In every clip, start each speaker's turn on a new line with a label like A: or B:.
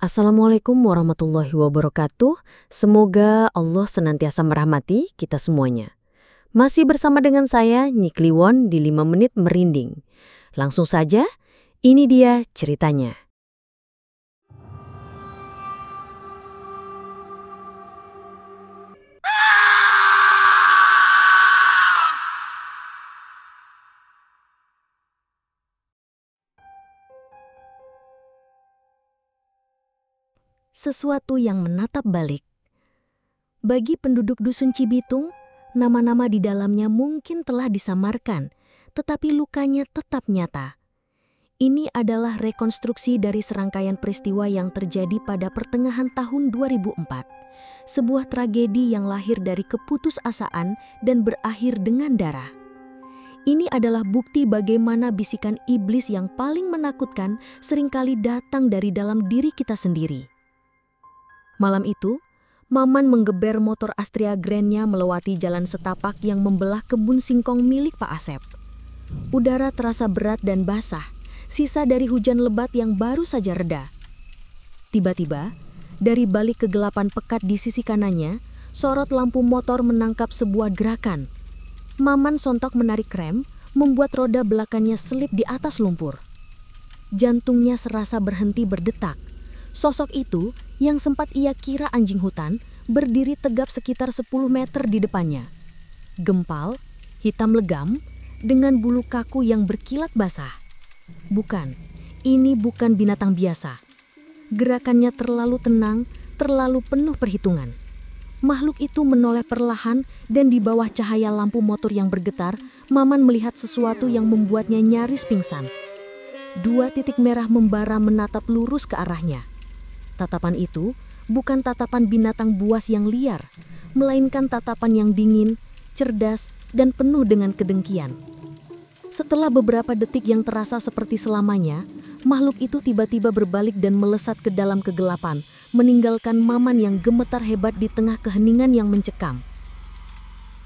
A: Assalamualaikum warahmatullahi wabarakatuh. Semoga Allah senantiasa merahmati kita semuanya. Masih bersama dengan saya, Nyi Kliwon di 5 Menit Merinding. Langsung saja, ini dia ceritanya. Sesuatu yang menatap balik. Bagi penduduk Dusun Cibitung, nama-nama di dalamnya mungkin telah disamarkan, tetapi lukanya tetap nyata. Ini adalah rekonstruksi dari serangkaian peristiwa yang terjadi pada pertengahan tahun 2004. Sebuah tragedi yang lahir dari keputusasaan dan berakhir dengan darah. Ini adalah bukti bagaimana bisikan iblis yang paling menakutkan seringkali datang dari dalam diri kita sendiri. Malam itu, Maman menggeber motor Astria Grand-nya melewati jalan setapak yang membelah kebun singkong milik Pak Asep. Udara terasa berat dan basah, sisa dari hujan lebat yang baru saja reda. Tiba-tiba, dari balik kegelapan pekat di sisi kanannya, sorot lampu motor menangkap sebuah gerakan. Maman sontak menarik rem, membuat roda belakangnya selip di atas lumpur. Jantungnya serasa berhenti berdetak. Sosok itu, yang sempat ia kira anjing hutan, berdiri tegap sekitar 10 meter di depannya. Gempal, hitam legam, dengan bulu kaku yang berkilat basah. Bukan, ini bukan binatang biasa. Gerakannya terlalu tenang, terlalu penuh perhitungan. Makhluk itu menoleh perlahan dan di bawah cahaya lampu motor yang bergetar, Maman melihat sesuatu yang membuatnya nyaris pingsan. 2 titik merah membara menatap lurus ke arahnya. Tatapan itu bukan tatapan binatang buas yang liar, melainkan tatapan yang dingin, cerdas, dan penuh dengan kedengkian. Setelah beberapa detik yang terasa seperti selamanya, makhluk itu tiba-tiba berbalik dan melesat ke dalam kegelapan, meninggalkan Maman yang gemetar hebat di tengah keheningan yang mencekam.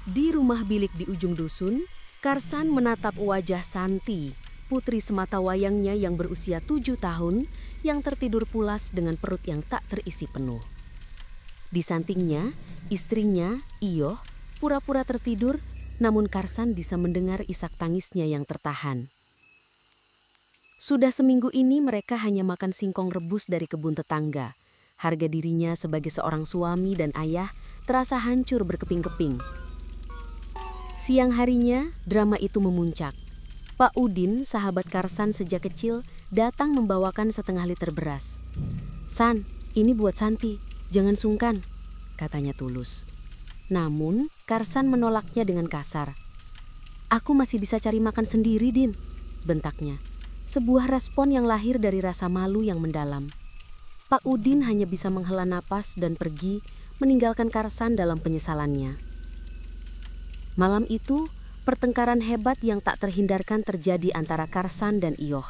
A: Di rumah bilik di ujung dusun, Karsan menatap wajah Santi, putri sematawayangnya yang berusia 7 tahun, yang tertidur pulas dengan perut yang tak terisi penuh. Di sampingnya, istrinya, Iyoh, pura-pura tertidur, namun Karsan bisa mendengar isak tangisnya yang tertahan. Sudah seminggu ini mereka hanya makan singkong rebus dari kebun tetangga. Harga dirinya sebagai seorang suami dan ayah terasa hancur berkeping-keping. Siang harinya, drama itu memuncak. Pak Udin, sahabat Karsan sejak kecil, datang membawakan setengah liter beras. "San, ini buat Santi, jangan sungkan," katanya tulus. Namun, Karsan menolaknya dengan kasar. "Aku masih bisa cari makan sendiri, Din," bentaknya. Sebuah respon yang lahir dari rasa malu yang mendalam. Pak Udin hanya bisa menghela napas dan pergi, meninggalkan Karsan dalam penyesalannya. Malam itu, pertengkaran hebat yang tak terhindarkan terjadi antara Karsan dan Iyoh.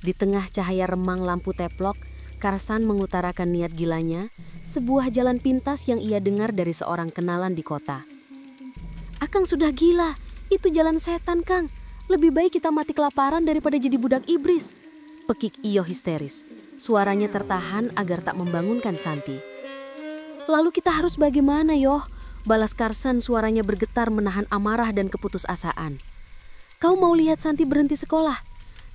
A: Di tengah cahaya remang lampu teplok, Karsan mengutarakan niat gilanya, sebuah jalan pintas yang ia dengar dari seorang kenalan di kota. "Akang sudah gila, itu jalan setan, Kang. Lebih baik kita mati kelaparan daripada jadi budak iblis," pekik Iyoh histeris. Suaranya tertahan agar tak membangunkan Santi. "Lalu kita harus bagaimana, Yoh?" balas Karsan, suaranya bergetar menahan amarah dan keputusasaan. "Kau mau lihat Santi berhenti sekolah?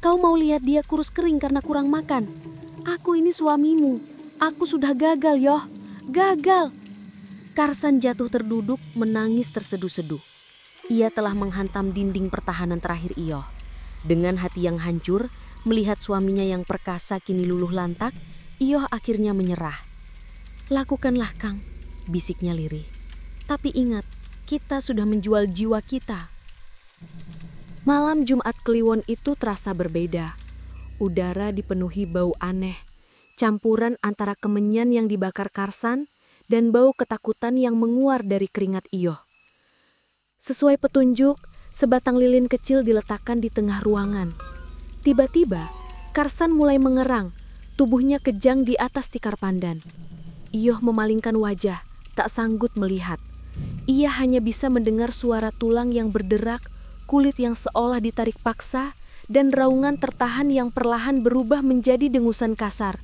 A: Kau mau lihat dia kurus kering karena kurang makan? Aku ini suamimu. Aku sudah gagal, Yoh. Gagal." Karsan jatuh terduduk, menangis terseduh-seduh. Ia telah menghantam dinding pertahanan terakhir Iyoh. Dengan hati yang hancur, melihat suaminya yang perkasa kini luluh lantak, Iyoh akhirnya menyerah. "Lakukanlah, Kang," bisiknya lirih. "Tapi ingat, kita sudah menjual jiwa kita." Malam Jumat Kliwon itu terasa berbeda. Udara dipenuhi bau aneh, campuran antara kemenyan yang dibakar Karsan dan bau ketakutan yang menguar dari keringat Iyoh. Sesuai petunjuk, sebatang lilin kecil diletakkan di tengah ruangan. Tiba-tiba, Karsan mulai mengerang, tubuhnya kejang di atas tikar pandan. Iyoh memalingkan wajah, tak sanggup melihat. Ia hanya bisa mendengar suara tulang yang berderak, kulit yang seolah ditarik paksa, dan raungan tertahan yang perlahan berubah menjadi dengusan kasar.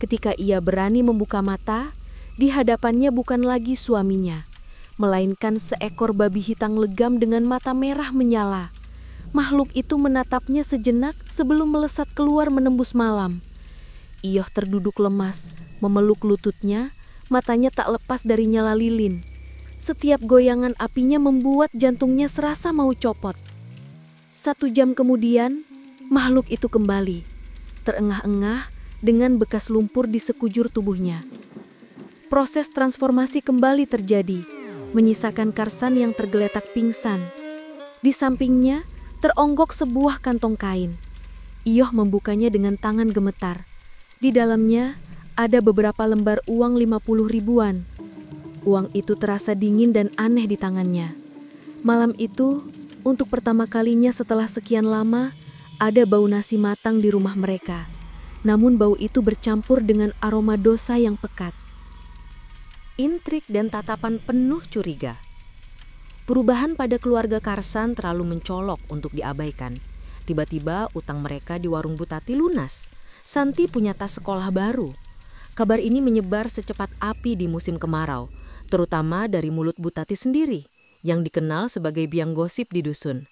A: Ketika ia berani membuka mata, di hadapannya bukan lagi suaminya, melainkan seekor babi hitam legam dengan mata merah menyala. Makhluk itu menatapnya sejenak sebelum melesat keluar menembus malam. Iyoh terduduk lemas, memeluk lututnya, matanya tak lepas dari nyala lilin. Setiap goyangan apinya membuat jantungnya serasa mau copot. 1 jam kemudian, makhluk itu kembali, terengah-engah dengan bekas lumpur di sekujur tubuhnya. Proses transformasi kembali terjadi, menyisakan Karsan yang tergeletak pingsan. Di sampingnya, teronggok sebuah kantong kain. Iyoh membukanya dengan tangan gemetar. Di dalamnya, ada beberapa lembar uang 50 ribuan. Uang itu terasa dingin dan aneh di tangannya. Malam itu, untuk pertama kalinya setelah sekian lama, ada bau nasi matang di rumah mereka. Namun bau itu bercampur dengan aroma dosa yang pekat. Intrik dan tatapan penuh curiga. Perubahan pada keluarga Karsan terlalu mencolok untuk diabaikan. Tiba-tiba utang mereka di warung Butati lunas. Santi punya tas sekolah baru. Kabar ini menyebar secepat api di musim kemarau, terutama dari mulut Butati sendiri, yang dikenal sebagai biang gosip di dusun.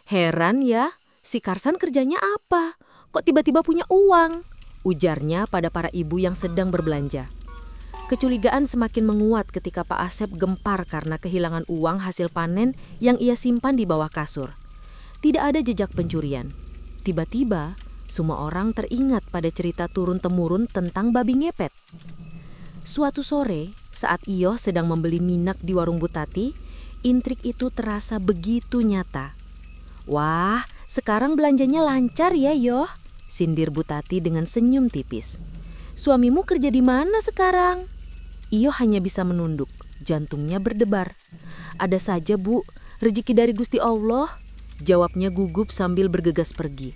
A: Heran ya, si Karsan kerjanya apa? Kok tiba-tiba punya uang? Ujarnya pada para ibu yang sedang berbelanja. Kecurigaan semakin menguat ketika Pak Asep gempar karena kehilangan uang hasil panen yang ia simpan di bawah kasur. Tidak ada jejak pencurian. Tiba-tiba, semua orang teringat pada cerita turun-temurun tentang babi ngepet. Suatu sore, saat Iyoh sedang membeli minak di warung Butati, intrik itu terasa begitu nyata. "Wah, sekarang belanjanya lancar ya, Yoh," sindir Butati dengan senyum tipis. "Suamimu kerja di mana sekarang?" Iyoh hanya bisa menunduk, jantungnya berdebar. "Ada saja, Bu, rezeki dari Gusti Allah," jawabnya gugup sambil bergegas pergi.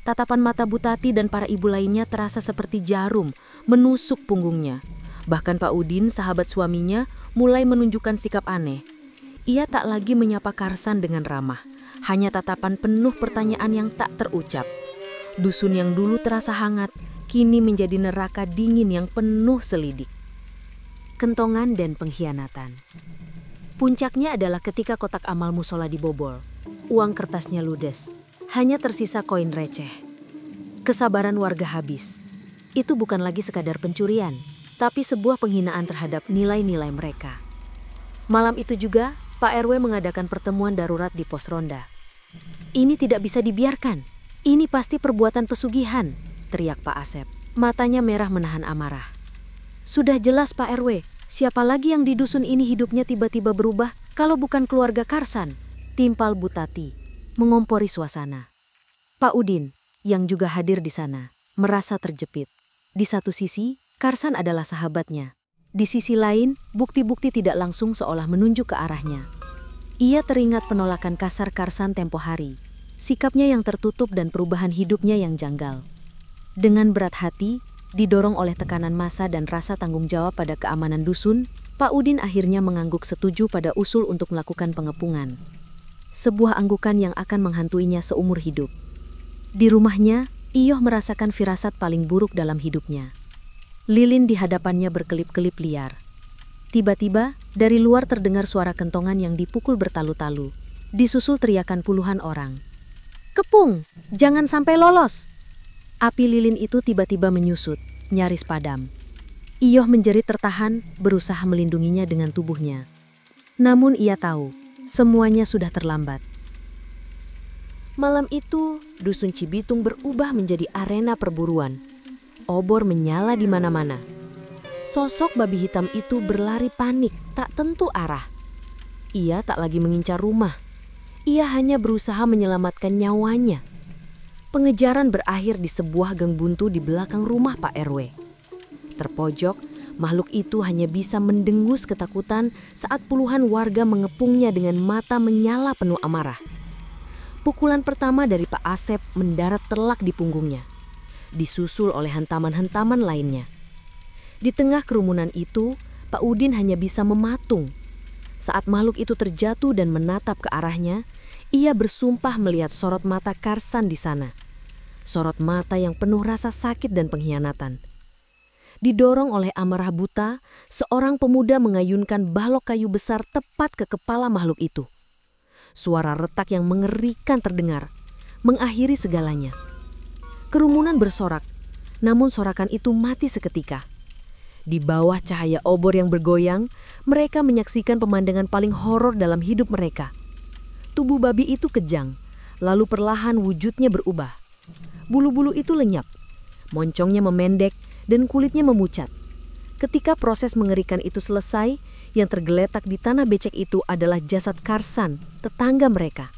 A: Tatapan mata Butati dan para ibu lainnya terasa seperti jarum menusuk punggungnya. Bahkan Pak Udin, sahabat suaminya, mulai menunjukkan sikap aneh. Ia tak lagi menyapa Karsan dengan ramah, hanya tatapan penuh pertanyaan yang tak terucap. Dusun yang dulu terasa hangat, kini menjadi neraka dingin yang penuh selidik. Kentongan dan pengkhianatan. Puncaknya adalah ketika kotak amal musola dibobol. Uang kertasnya ludes, hanya tersisa koin receh. Kesabaran warga habis. Itu bukan lagi sekadar pencurian, tapi sebuah penghinaan terhadap nilai-nilai mereka. Malam itu juga, Pak RW mengadakan pertemuan darurat di pos ronda. "Ini tidak bisa dibiarkan. Ini pasti perbuatan pesugihan," teriak Pak Asep. Matanya merah menahan amarah. "Sudah jelas Pak RW, siapa lagi yang di dusun ini hidupnya tiba-tiba berubah kalau bukan keluarga Karsan?" timpal Butati, mengompori suasana. Pak Udin, yang juga hadir di sana, merasa terjepit. Di satu sisi, Karsan adalah sahabatnya. Di sisi lain, bukti-bukti tidak langsung seolah menunjuk ke arahnya. Ia teringat penolakan kasar Karsan tempo hari, sikapnya yang tertutup dan perubahan hidupnya yang janggal. Dengan berat hati, didorong oleh tekanan massa dan rasa tanggung jawab pada keamanan dusun, Pak Udin akhirnya mengangguk setuju pada usul untuk melakukan pengepungan. Sebuah anggukan yang akan menghantuinya seumur hidup. Di rumahnya, Iyoh merasakan firasat paling buruk dalam hidupnya. Lilin di hadapannya berkelip-kelip liar. Tiba-tiba, dari luar terdengar suara kentongan yang dipukul bertalu-talu, disusul teriakan puluhan orang. "Kepung, jangan sampai lolos!" Api lilin itu tiba-tiba menyusut, nyaris padam. Iyoh menjerit tertahan, berusaha melindunginya dengan tubuhnya. Namun ia tahu, semuanya sudah terlambat. Malam itu, dusun Cibitung berubah menjadi arena perburuan. Obor menyala di mana-mana. Sosok babi hitam itu berlari panik, tak tentu arah. Ia tak lagi mengincar rumah. Ia hanya berusaha menyelamatkan nyawanya. Pengejaran berakhir di sebuah gang buntu di belakang rumah Pak RW. Terpojok, makhluk itu hanya bisa mendengus ketakutan saat puluhan warga mengepungnya dengan mata menyala penuh amarah. Pukulan pertama dari Pak Asep mendarat telak di punggungnya, disusul oleh hentaman-hentaman lainnya. Di tengah kerumunan itu, Pak Udin hanya bisa mematung. Saat makhluk itu terjatuh dan menatap ke arahnya, ia bersumpah melihat sorot mata Karsan di sana. Sorot mata yang penuh rasa sakit dan pengkhianatan. Didorong oleh amarah buta, seorang pemuda mengayunkan balok kayu besar tepat ke kepala makhluk itu. Suara retak yang mengerikan terdengar, mengakhiri segalanya. Kerumunan bersorak, namun sorakan itu mati seketika. Di bawah cahaya obor yang bergoyang, mereka menyaksikan pemandangan paling horor dalam hidup mereka. Tubuh babi itu kejang, lalu perlahan wujudnya berubah. Bulu-bulu itu lenyap, moncongnya memendek, dan kulitnya memucat. Ketika proses mengerikan itu selesai, yang tergeletak di tanah becek itu adalah jasad Karsan, tetangga mereka.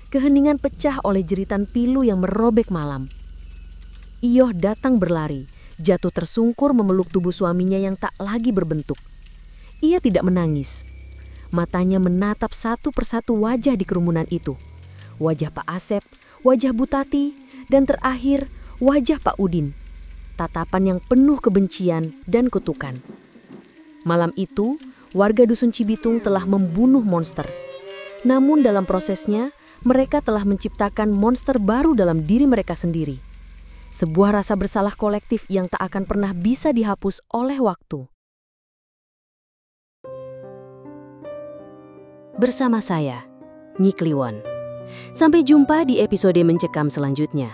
A: Keheningan pecah oleh jeritan pilu yang merobek malam. Iyoh datang berlari, jatuh tersungkur memeluk tubuh suaminya yang tak lagi berbentuk. Ia tidak menangis. Matanya menatap satu persatu wajah di kerumunan itu. Wajah Pak Asep, wajah Bu Tati, dan terakhir wajah Pak Udin. Tatapan yang penuh kebencian dan kutukan. Malam itu, warga Dusun Cibitung telah membunuh monster. Namun dalam prosesnya, mereka telah menciptakan monster baru dalam diri mereka sendiri. Sebuah rasa bersalah kolektif yang tak akan pernah bisa dihapus oleh waktu. Bersama saya, Nyi Kliwon. Sampai jumpa di episode Mencekam selanjutnya.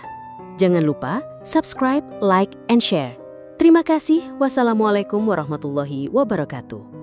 A: Jangan lupa subscribe, like, and share. Terima kasih. Wassalamualaikum warahmatullahi wabarakatuh.